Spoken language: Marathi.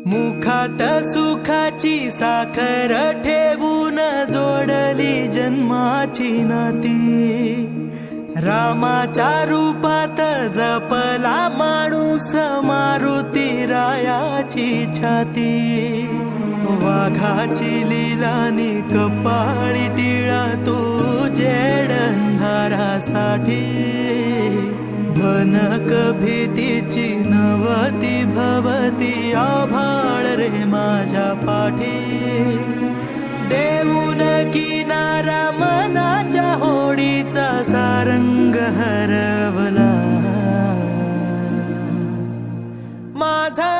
मुखात सुखाची साखर ठेवून जोडली जन्माची नाती। रामाच्या रूपात जपला माणूस मारुती रायाची छाती। वाघाची लीलानी कपाळी टिळा तू जेडंधारासाठी। भनक भीतीची नवती भवती आभाळ रे माझ्या पाठी। देऊन किनारा मनाच्या होडीचा सारंग हरवला माझा